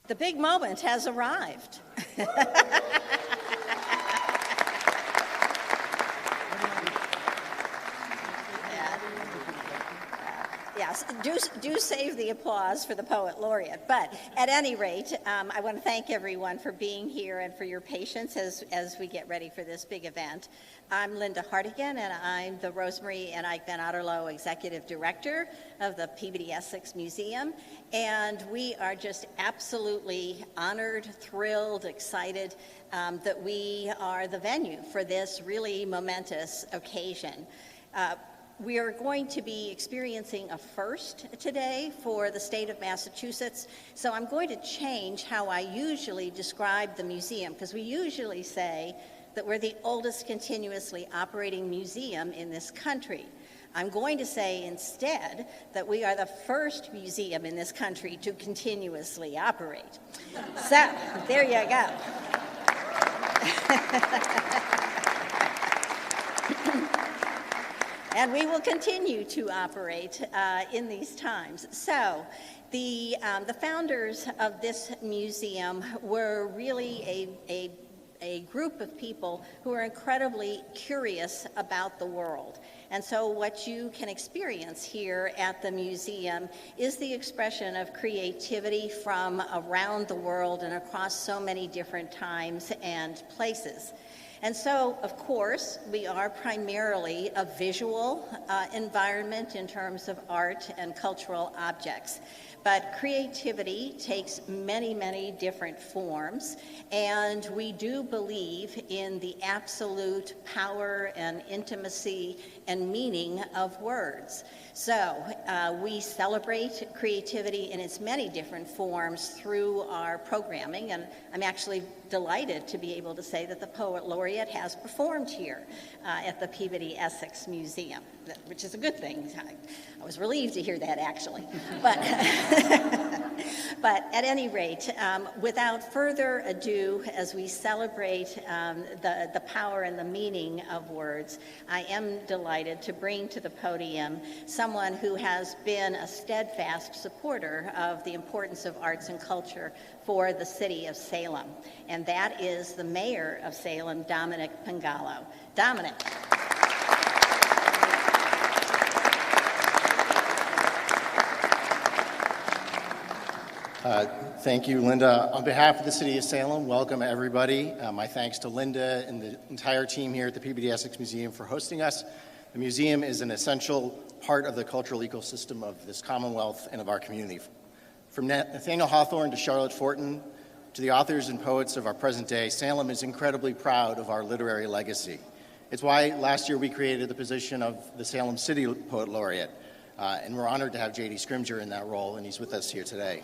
The big moment has arrived. Yes, do save the applause for the Poet Laureate. But at any rate, I want to thank everyone for being here and for your patience as we get ready for this big event. I'm Lynda Hartigan, and I'm the Rosemary and Ike Van Otterlo Executive Director of the Peabody Essex Museum. And we are just absolutely honored, thrilled, excited that we are the venue for this really momentous occasion. We are going to be experiencing a first today for the state of Massachusetts, so I'm going to change how I usually describe the museum, because we usually say that we're the oldest continuously operating museum in this country. I'm going to say instead that we are the first museum in this country to continuously operate. So, there you go. And we will continue to operate in these times. So the founders of this museum were really a group of people who are incredibly curious about the world. And so what you can experience here at the museum is the expression of creativity from around the world and across so many different times and places. And so, of course, we are primarily a visual environment in terms of art and cultural objects. But creativity takes many, many different forms, and we do believe in the absolute power and intimacy and meaning of words. So we celebrate creativity in its many different forms through our programming, and I'm actually delighted to be able to say that the Poet Laureate has performed here at the Peabody Essex Museum, which is a good thing. I was relieved to hear that, actually. But, but at any rate, without further ado, as we celebrate the power and the meaning of words, I am delighted to bring to the podium someone who has been a steadfast supporter of the importance of arts and culture for the city of Salem, and that is the mayor of Salem, Dominick Pangallo. Dominick. Thank you, Lynda. On behalf of the City of Salem, welcome everybody. My thanks to Lynda and the entire team here at the Peabody Essex Museum for hosting us. The museum is an essential part of the cultural ecosystem of this Commonwealth and of our community. From Nathaniel Hawthorne to Charlotte Fortin to the authors and poets of our present day, Salem is incredibly proud of our literary legacy. It's why last year we created the position of the Salem City Poet Laureate, and we're honored to have J.D. Scrimger in that role, and he's with us here today.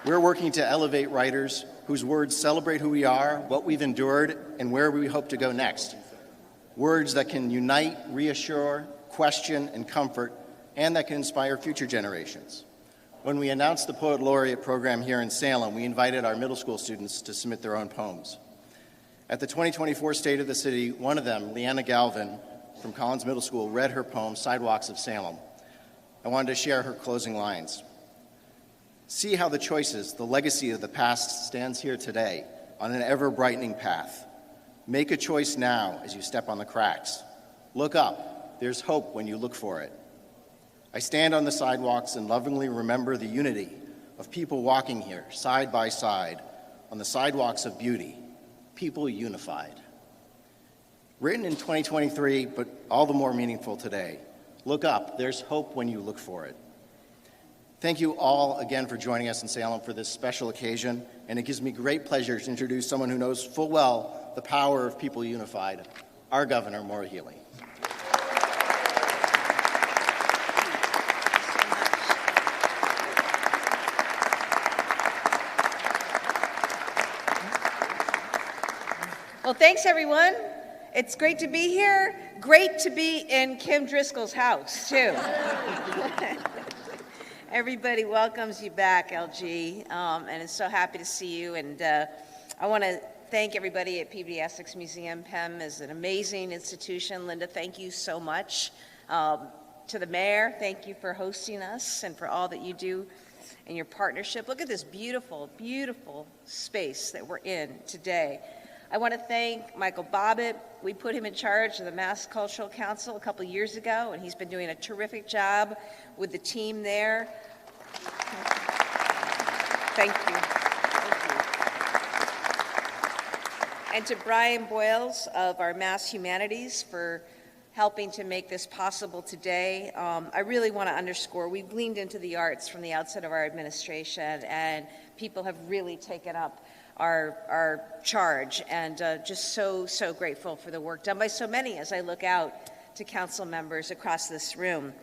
We're working to elevate writers whose words celebrate who we are, what we've endured, and where we hope to go next. Words that can unite, reassure, question, and comfort, and that can inspire future generations. When we announced the Poet Laureate program here in Salem, we invited our middle school students to submit their own poems. At the 2024 State of the City, one of them, Leanna Galvin from Collins Middle School, read her poem, Sidewalks of Salem. I wanted to share her closing lines. See how the choices, the legacy of the past stands here today on an ever-brightening path. Make a choice now as you step on the cracks. Look up. There's hope when you look for it. I stand on the sidewalks and lovingly remember the unity of people walking here side by side on the sidewalks of beauty, people unified. Written in 2023, but all the more meaningful today. Look up. There's hope when you look for it. Thank you all again for joining us in Salem for this special occasion, and it gives me great pleasure to introduce someone who knows full well the power of people unified, our Governor, Maura Healey. Well, thanks, everyone. It's great to be here. Great to be in Kim Driscoll's house, too. Everybody welcomes you back, LG, and is so happy to see you. And I want to thank everybody at Peabody Essex Museum. PEM is an amazing institution. Lynda, thank you so much. To the mayor, thank you for hosting us and for all that you do in your partnership. Look at this beautiful, beautiful space that we're in today. I want to thank Michael Bobbitt. We put him in charge of the Mass Cultural Council a couple years ago, and he's been doing a terrific job with the team there. Thank you. And to Brian Boyles of our Mass Humanities for helping to make this possible today. I really want to underscore, we've leaned into the arts from the outset of our administration, and people have really taken up our charge, and just so grateful for the work done by so many as I look out to council members across this room.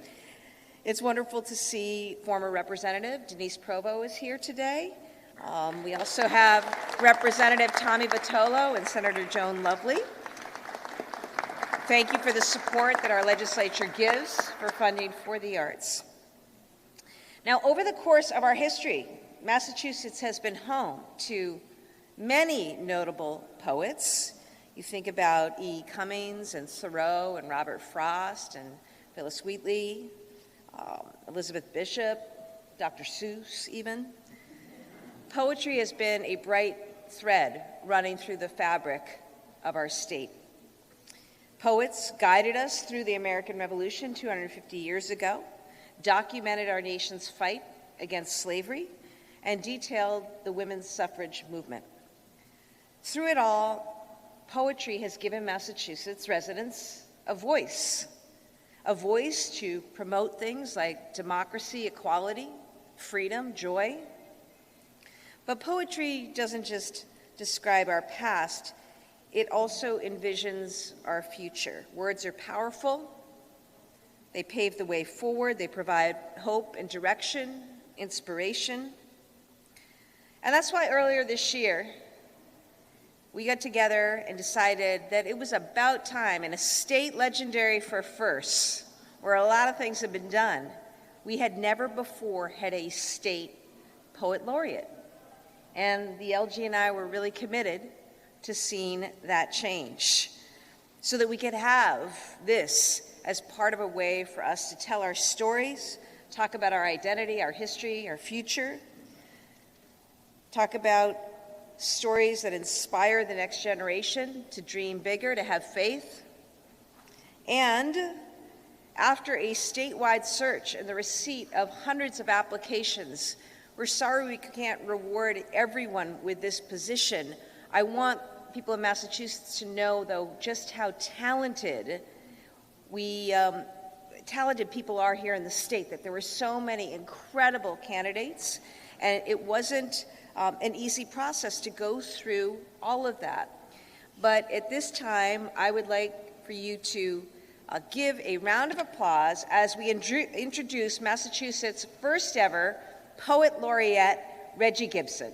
It's wonderful to see former Representative Denise Provo is here today. We also have Representative Tommy Bottolo and Senator Joan Lovely. Thank you for the support that our legislature gives for funding for the arts. Now, over the course of our history, Massachusetts has been home to many notable poets. You think about E. Cummings and Thoreau and Robert Frost and Phyllis Wheatley, Elizabeth Bishop, Dr. Seuss even. Poetry has been a bright thread running through the fabric of our state. Poets guided us through the American Revolution 250 years ago, documented our nation's fight against slavery, and detailed the women's suffrage movement. Through it all, poetry has given Massachusetts residents a voice to promote things like democracy, equality, freedom, joy. But poetry doesn't just describe our past, it also envisions our future. Words are powerful. They pave the way forward. They provide hope and direction, inspiration. And that's why earlier this year, we got together and decided that it was about time, in a state legendary for firsts, where a lot of things have been done, we had never before had a state poet laureate. And the LG and I were really committed to seeing that change so that we could have this as part of a way for us to tell our stories, talk about our identity, our history, our future, talk about stories that inspire the next generation to dream bigger, to have faith. And after a statewide search and the receipt of hundreds of applications, we're sorry we can't reward everyone with this position. I want people in Massachusetts to know, though, just how talented people are here in the state, that there were so many incredible candidates, and it wasn't an easy process to go through all of that. But at this time, I would like for you to give a round of applause as we introduce Massachusetts' first ever Poet Laureate, Reggie Gibson.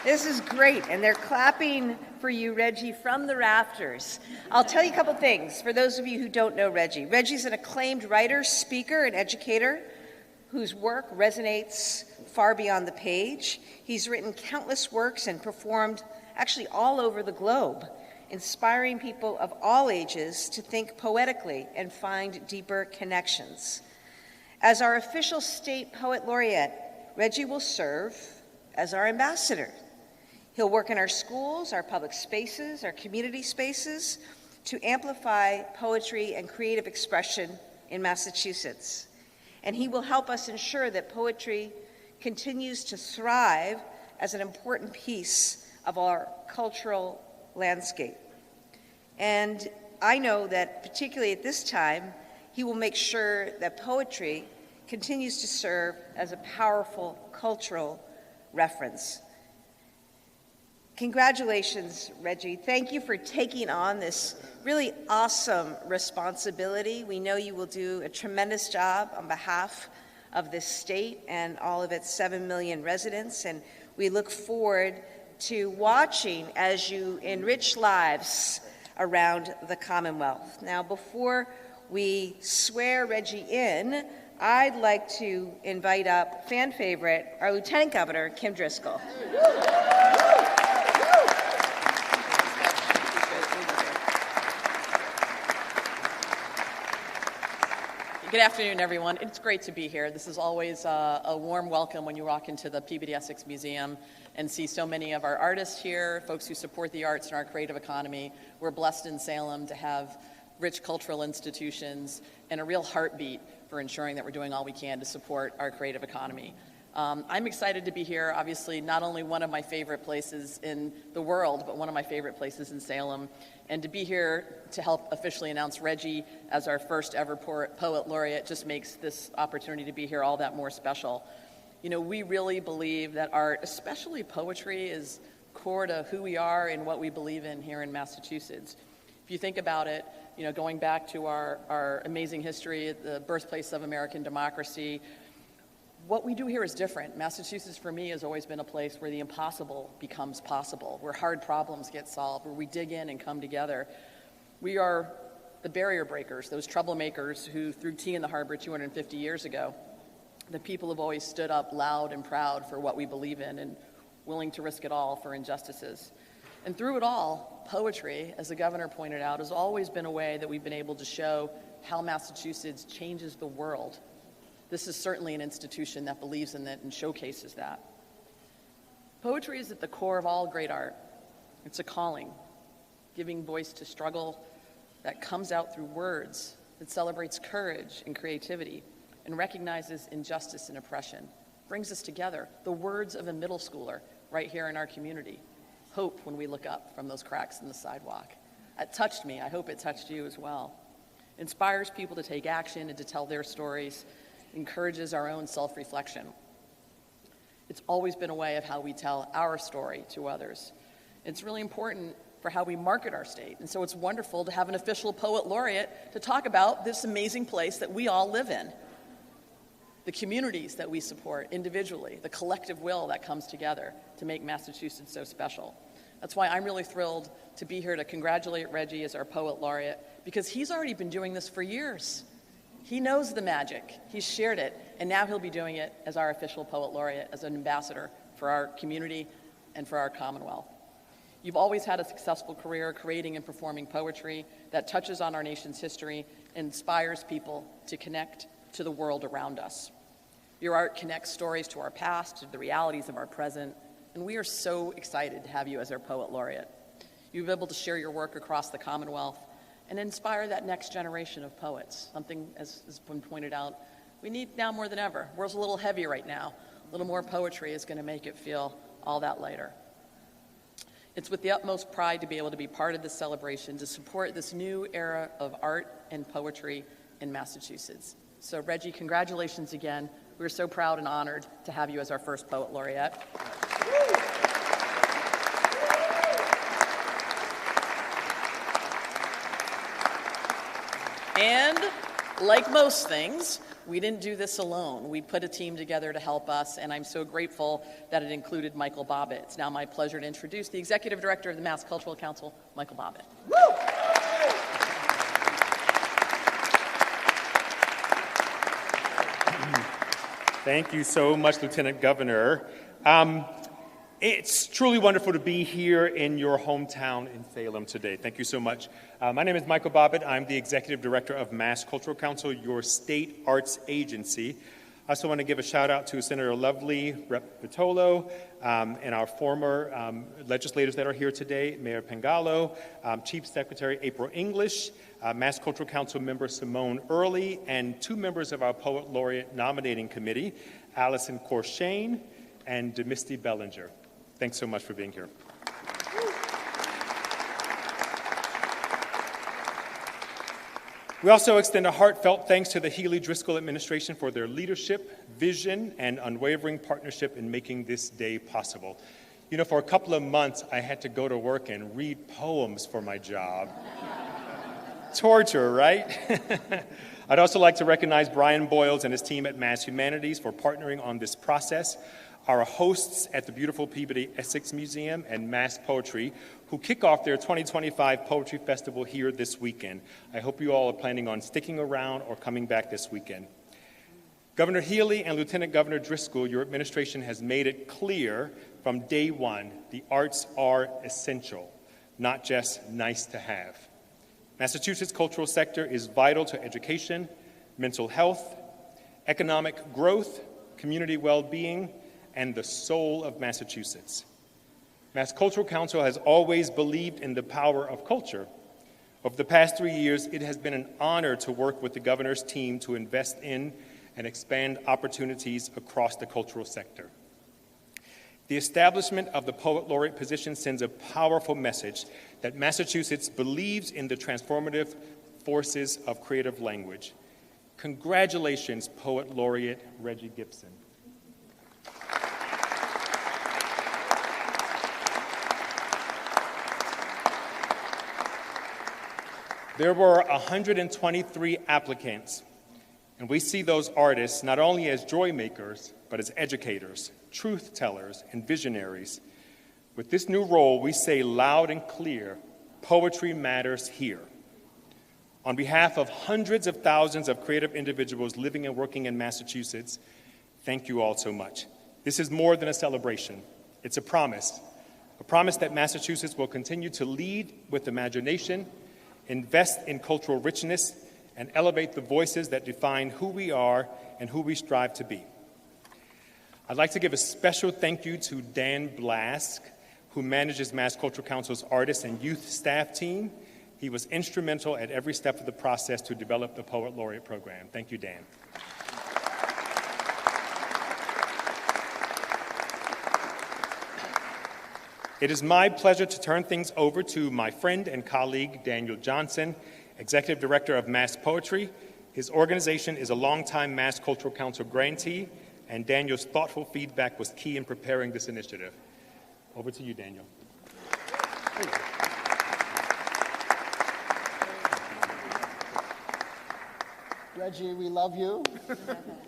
This is great, and they're clapping for you, Reggie, from the rafters. I'll tell you a couple things for those of you who don't know Reggie. Reggie's an acclaimed writer, speaker, and educator whose work resonates far beyond the page. He's written countless works and performed actually all over the globe, inspiring people of all ages to think poetically and find deeper connections. As our official state poet laureate, Reggie will serve as our ambassador. He'll work in our schools, our public spaces, our community spaces to amplify poetry and creative expression in Massachusetts. And he will help us ensure that poetry continues to thrive as an important piece of our cultural landscape. And I know that particularly at this time, he will make sure that poetry continues to serve as a powerful cultural reference. Congratulations, Reggie. Thank you for taking on this really awesome responsibility. We know you will do a tremendous job on behalf of this state and all of its 7 million residents, and we look forward to watching as you enrich lives around the Commonwealth. Now, before we swear Reggie in, I'd like to invite up fan favorite, our Lieutenant Governor, Kim Driscoll. Good afternoon, everyone. It's great to be here. This is always a warm welcome when you walk into the Peabody Essex Museum and see so many of our artists here, folks who support the arts and our creative economy. We're blessed in Salem to have rich cultural institutions and a real heartbeat for ensuring that we're doing all we can to support our creative economy. I'm excited to be here. Obviously, not only one of my favorite places in the world, but one of my favorite places in Salem. And to be here to help officially announce Reggie as our first ever Poet Laureate just makes this opportunity to be here all that more special. You know, we really believe that art, especially poetry, is core to who we are and what we believe in here in Massachusetts. If you think about it, you know, going back to our amazing history, the birthplace of American democracy, what we do here is different. Massachusetts, for me, has always been a place where the impossible becomes possible, where hard problems get solved, where we dig in and come together. We are the barrier breakers, those troublemakers who threw tea in the harbor 250 years ago. The people have always stood up loud and proud for what we believe in and willing to risk it all for injustices. And through it all, poetry, as the governor pointed out, has always been a way that we've been able to show how Massachusetts changes the world. This is certainly an institution that believes in that and showcases that. Poetry is at the core of all great art. It's a calling, giving voice to struggle that comes out through words, that celebrates courage and creativity, and recognizes injustice and oppression, brings us together. The words of a middle schooler right here in our community. Hope when we look up from those cracks in the sidewalk. It touched me. I hope it touched you as well. Inspires people to take action and to tell their stories, encourages our own self-reflection. It's always been a way of how we tell our story to others. It's really important for how we market our state. And so it's wonderful to have an official Poet Laureate to talk about this amazing place that we all live in. The communities that we support individually, the collective will that comes together to make Massachusetts so special. That's why I'm really thrilled to be here to congratulate Reggie as our Poet Laureate, because he's already been doing this for years. He knows the magic, he's shared it, and now he'll be doing it as our official Poet Laureate, as an ambassador for our community and for our Commonwealth. You've always had a successful career creating and performing poetry that touches on our nation's history and inspires people to connect to the world around us. Your art connects stories to our past, to the realities of our present, and we are so excited to have you as our Poet Laureate. You'll be able to share your work across the Commonwealth and inspire that next generation of poets, something, as has been pointed out, we need now more than ever. World's a little heavy right now. A little more poetry is going to make it feel all that lighter. It's with the utmost pride to be able to be part of this celebration, to support this new era of art and poetry in Massachusetts. So Reggie, congratulations again. We're so proud and honored to have you as our first Poet Laureate. And like most things, we didn't do this alone. We put a team together to help us, and I'm so grateful that it included Michael Bobbitt. It's now my pleasure to introduce the Executive Director of the Mass Cultural Council, Michael Bobbitt. Thank you so much, Lieutenant Governor. It's truly wonderful to be here in your hometown in Salem today. Thank you so much. My name is Michael Bobbitt. I'm the Executive Director of Mass Cultural Council, your state arts agency. I also want to give a shout out to Senator Lovely, Rep. Vitolo, and our former legislators that are here today, Mayor Pangallo, Chief Secretary April English, Mass Cultural Council member Simone Early, and two members of our Poet Laureate nominating committee, Allison Corshane and Misty Bellinger. Thanks so much for being here. We also extend a heartfelt thanks to the Healey-Driscoll administration for their leadership, vision, and unwavering partnership in making this day possible. You know, for a couple of months, I had to go to work and read poems for my job. Torture, right? I'd also like to recognize Brian Boyles and his team at Mass Humanities for partnering on this process, our hosts at the beautiful Peabody Essex Museum and Mass Poetry, who kick off their 2025 Poetry Festival here this weekend. I hope you all are planning on sticking around or coming back this weekend. Governor Healey and Lieutenant Governor Driscoll, your administration has made it clear from day one the arts are essential, not just nice to have. Massachusetts' cultural sector is vital to education, mental health, economic growth, community well-being, and the soul of Massachusetts. Mass Cultural Council has always believed in the power of culture. Over the past 3 years, it has been an honor to work with the governor's team to invest in and expand opportunities across the cultural sector. The establishment of the Poet Laureate position sends a powerful message that Massachusetts believes in the transformative forces of creative language. Congratulations, Poet Laureate Reggie Gibson. There were 123 applicants, and we see those artists not only as joy makers, but as educators, truth tellers, and visionaries. With this new role, we say loud and clear, poetry matters here. On behalf of hundreds of thousands of creative individuals living and working in Massachusetts, thank you all so much. This is more than a celebration. It's a promise that Massachusetts will continue to lead with imagination, invest in cultural richness, and elevate the voices that define who we are and who we strive to be. I'd like to give a special thank you to Dan Blask, who manages Mass Cultural Council's artist and youth staff team. He was instrumental at every step of the process to develop the Poet Laureate program. Thank you, Dan. It is my pleasure to turn things over to my friend and colleague, Daniel Johnson, Executive Director of Mass Poetry. His organization is a longtime Mass Cultural Council grantee, and Daniel's thoughtful feedback was key in preparing this initiative. Over to you, Daniel. Reggie, we love you.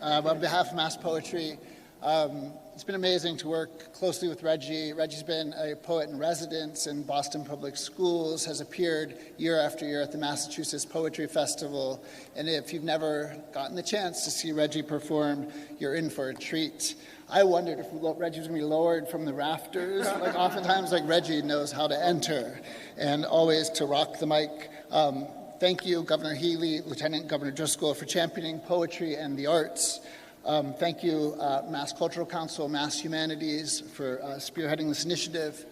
On behalf of Mass Poetry, it's been amazing to work closely with Reggie. Reggie's been a poet in residence in Boston Public Schools, has appeared year after year at the Massachusetts Poetry Festival, and if you've never gotten the chance to see Reggie perform, you're in for a treat. I wondered if Reggie was going to be lowered from the rafters. Like oftentimes, like Reggie knows how to enter and always to rock the mic. Thank you, Governor Healey, Lieutenant Governor Driscoll, for championing poetry and the arts. Thank you, Mass Cultural Council, Mass Humanities, for spearheading this initiative.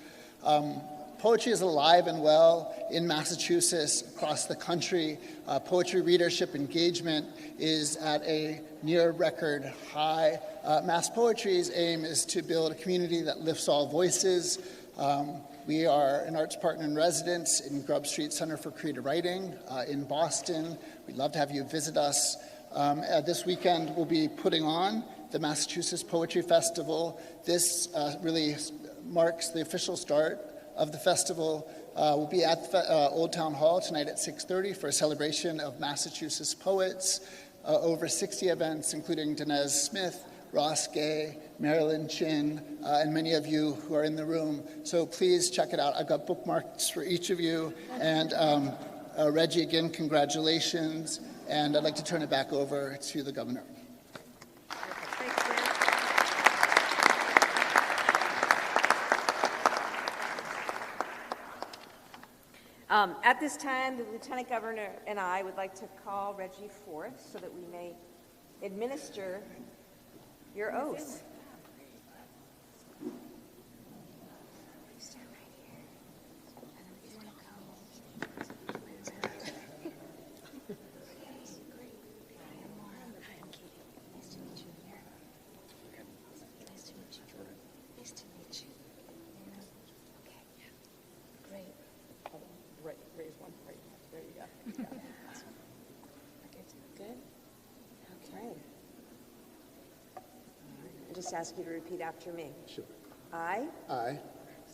Poetry is alive and well in Massachusetts, across the country. Poetry readership engagement is at a near record high. Mass Poetry's aim is to build a community that lifts all voices. We are an arts partner in residence in Grub Street Center for Creative Writing in Boston. We'd love to have you visit us. This weekend, we'll be putting on the Massachusetts Poetry Festival. This really marks the official start of the festival. We'll be at Old Town Hall tonight at 6:30 for a celebration of Massachusetts poets. Over 60 events, including Denez Smith, Ross Gay, Marilyn Chin, and many of you who are in the room. So please check it out. I've got bookmarks for each of you. And Reggie, again, congratulations. And I'd like to turn it back over to the governor. At this time, the Lieutenant Governor and I would like to call Reggie forth so that we may administer your oath. Just ask you to repeat after me. Sure. I, I,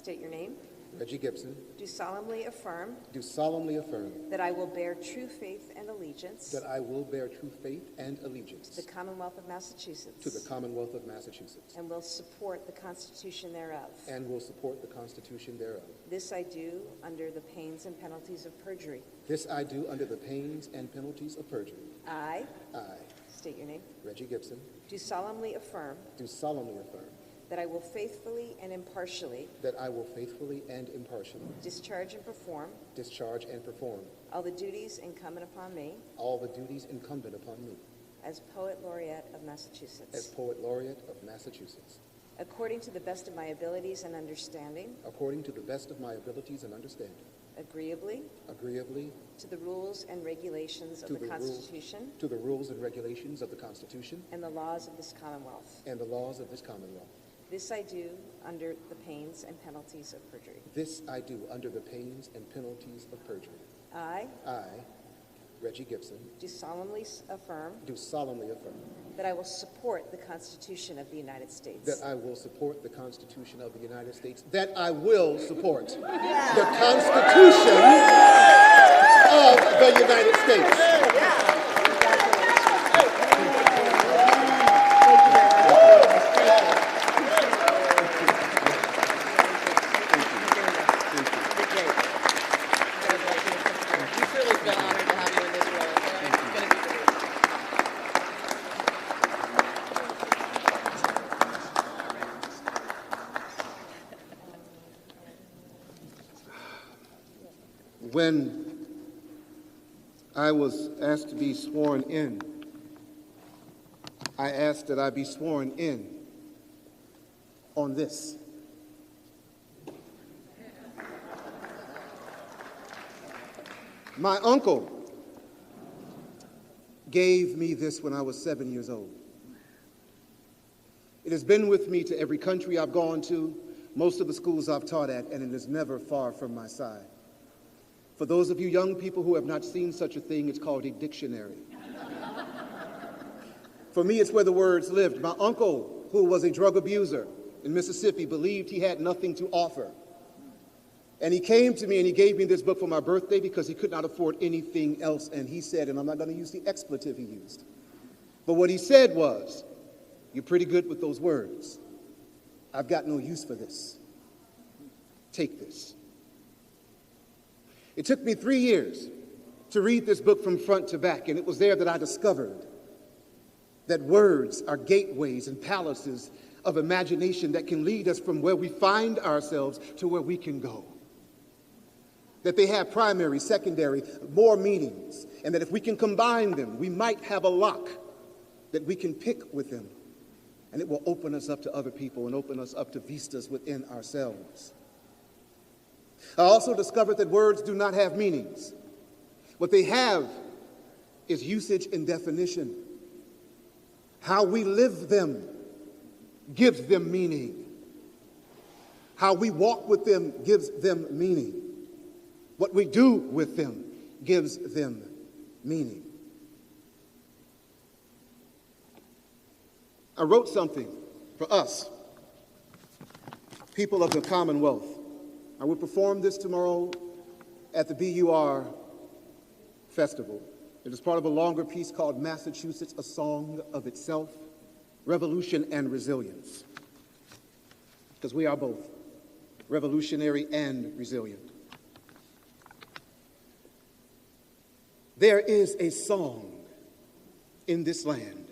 State your name. Reggie Gibson, Do solemnly affirm do solemnly affirm that I will bear true faith and allegiance that I will bear true faith and allegiance to the Commonwealth of Massachusetts to the Commonwealth of Massachusetts and will support the Constitution thereof. and will support the Constitution thereof. This I do under the pains and penalties of perjury. This I do under the pains and penalties of perjury. I, I, state your name, Reggie Gibson, do solemnly affirm do solemnly affirm that I will faithfully and impartially that I will faithfully and impartially discharge and perform discharge and perform all the duties incumbent upon me all the duties incumbent upon me as Poet Laureate of as Massachusetts, Poet Laureate of Massachusetts, according to the best of my abilities and understanding, according to the best of my abilities and understanding, agreeably agreeably to the rules and regulations of To the the rules- Constitution to the rules and regulations of the Constitution and the laws of this Commonwealth. and the laws of this Commonwealth. This I do under the pains and penalties of perjury. This I do under the pains and penalties of perjury. I I, Reggie Gibson, do solemnly affirm do solemnly affirm that I will support the Constitution of the United States. that I will support the Constitution of the United States, that I will support the Constitution of the United States. We truly feel honored to have you in this role. It's going to be great. When I was asked to be sworn in, I asked that I be sworn in on this. My uncle gave me this when I was 7 years old. It has been with me to every country I've gone to, most of the schools I've taught at, and it is never far from my side. For those of you young people who have not seen such a thing, it's called a dictionary. For me, it's where the words lived. My uncle, who was a drug abuser in Mississippi, believed he had nothing to offer. And he came to me and he gave me this book for my birthday because he could not afford anything else. And he said, and I'm not going to use the expletive he used, but what he said was, "You're pretty good with those words. I've got no use for this. Take this." It took me 3 years to read this book from front to back, and it was there that I discovered that words are gateways and palaces of imagination that can lead us from where we find ourselves to where we can go. That they have primary, secondary, more meanings, and that if we can combine them, we might have a lock that we can pick with them, and it will open us up to other people and open us up to vistas within ourselves. I also discovered that words do not have meanings. What they have is usage and definition. How we live them gives them meaning. How we walk with them gives them meaning. What we do with them gives them meaning. I wrote something for us, people of the Commonwealth. I will perform this tomorrow at the BUR Festival. It is part of a longer piece called Massachusetts, A Song of Itself, Revolution and Resilience. Because we are both revolutionary and resilient. There is a song in this land,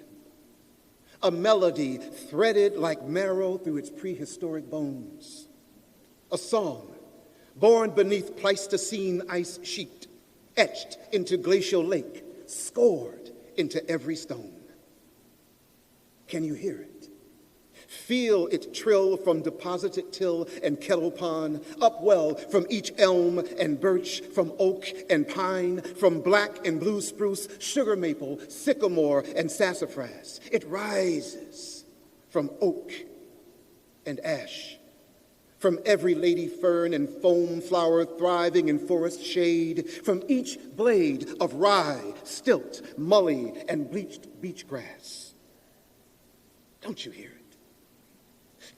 a melody threaded like marrow through its prehistoric bones, a song born beneath Pleistocene ice sheet, etched into glacial lake, scored into every stone. Can you hear it? Feel it trill from deposited till and kettle pond, upwell from each elm and birch, from oak and pine, from black and blue spruce, sugar maple, sycamore, and sassafras. It rises from oak and ash, from every lady fern and foam flower thriving in forest shade, from each blade of rye, stilt, mully, and bleached beach grass. Don't you hear it?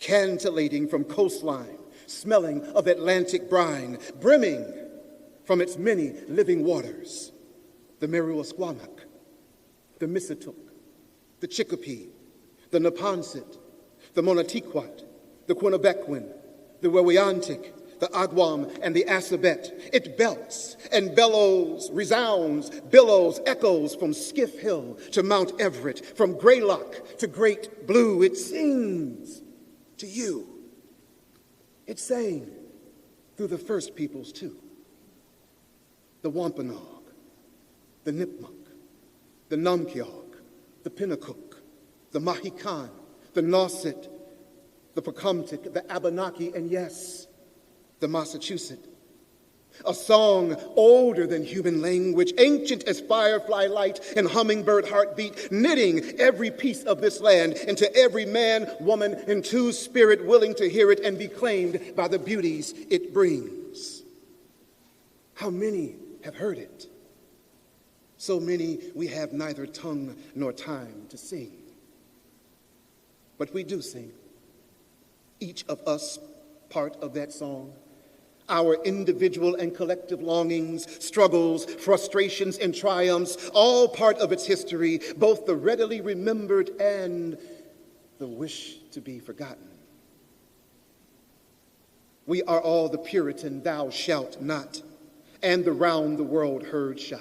Cantillating from coastline, smelling of Atlantic brine, brimming from its many living waters. The Merriwesquamac, the Missitook, the Chicopee, the Neponset, the Monotiquat, the Quinnipiac, the Wewiantic, the Agwam, and the Assabet. It belts and bellows, resounds, billows, echoes from Skiff Hill to Mount Everett, from Greylock to Great Blue. It sings to you. It sang through the First Peoples too. The Wampanoag, the Nipmuc, the Namkiog, the Pinnacook, the Mahican, the Nauset, the Pocumtuck, the Abenaki, and yes, the Massachusetts. A song older than human language, ancient as firefly light and hummingbird heartbeat, knitting every piece of this land into every man, woman, and two-spirit willing to hear it and be claimed by the beauties it brings. How many have heard it? So many we have neither tongue nor time to sing. But we do sing. Each of us part of that song. Our individual and collective longings, struggles, frustrations, and triumphs, all part of its history, both the readily remembered and the wish to be forgotten. We are all the Puritan thou shalt not, and the round the world herd shot.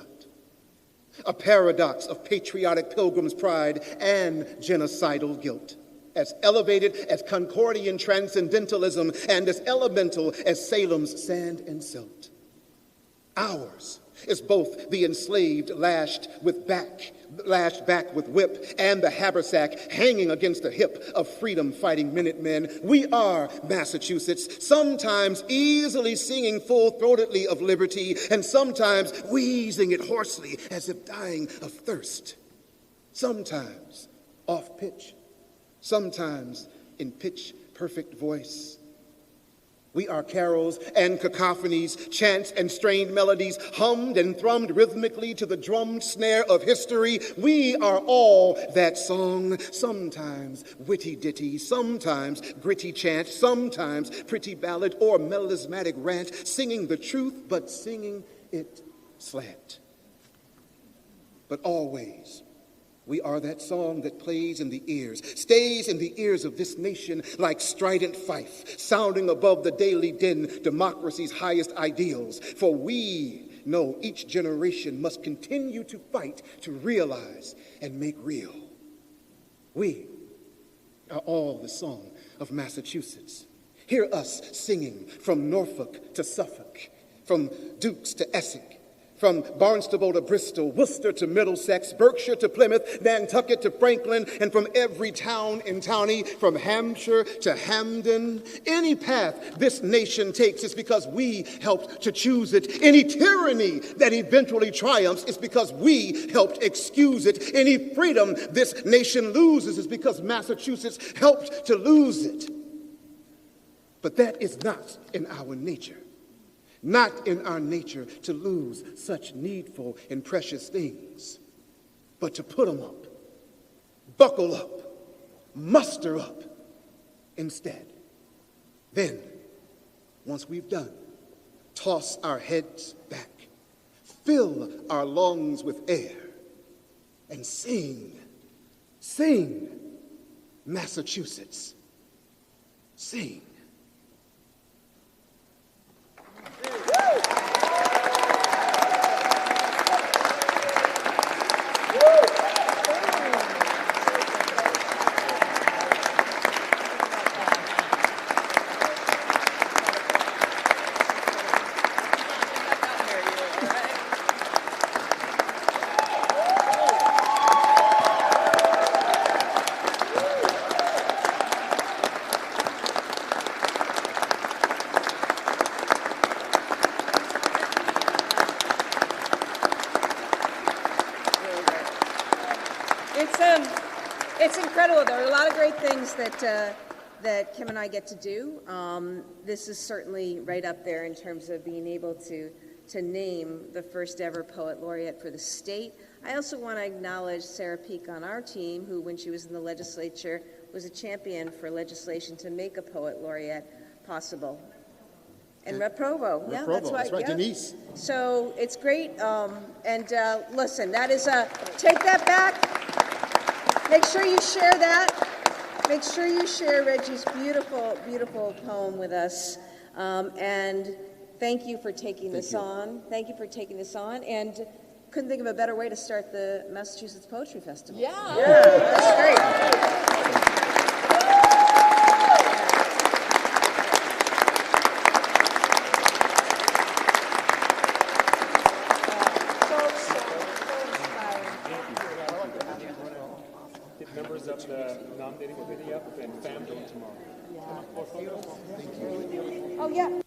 A paradox of patriotic pilgrim's pride and genocidal guilt, as elevated as Concordian transcendentalism and as elemental as Salem's sand and silt. Ours is both the enslaved lashed back with whip and the haversack hanging against the hip of freedom-fighting Minutemen. We are Massachusetts, sometimes easily singing full-throatedly of liberty and sometimes wheezing it hoarsely as if dying of thirst. Sometimes off-pitch, sometimes in pitch-perfect voice. We are carols and cacophonies, chants and strained melodies, hummed and thrummed rhythmically to the drummed snare of history. We are all that song, sometimes witty ditty, sometimes gritty chant, sometimes pretty ballad or melismatic rant, singing the truth but singing it slant. But always, we are that song that plays in the ears, stays in the ears of this nation like strident fife, sounding above the daily din, democracy's highest ideals. For we know each generation must continue to fight to realize and make real. We are all the song of Massachusetts. Hear us singing from Norfolk to Suffolk, from Dukes to Essex, from Barnstable to Bristol, Worcester to Middlesex, Berkshire to Plymouth, Nantucket to Franklin, and from every town and townie, from Hampshire to Hamden. Any path this nation takes is because we helped to choose it. Any tyranny that eventually triumphs is because we helped excuse it. Any freedom this nation loses is because Massachusetts helped to lose it. But that is not in our nature. Not in our nature to lose such needful and precious things, but to put them up, buckle up, muster up instead. Then, once we've done, toss our heads back, fill our lungs with air, and sing, Massachusetts, sing. It's incredible. There are a lot of great things that Kim and I get to do. This is certainly right up there in terms of being able to name the first ever Poet Laureate for the state. I also want to acknowledge Sarah Peak on our team, who when she was in the legislature was a champion for legislation to make a Poet Laureate. possible. And Rep Provo, yeah, Provo, that's right. that's right, yeah. Denise. So it's great, and listen, that is take that back. Make sure you share that. Make sure you share Reggie's beautiful, beautiful poem with us. And thank you for taking this on. Thank you for taking this on. And couldn't think of a better way to start the Massachusetts Poetry Festival. Yeah. That's great. Get members of the nominating committee up and family tomorrow. Oh, yeah.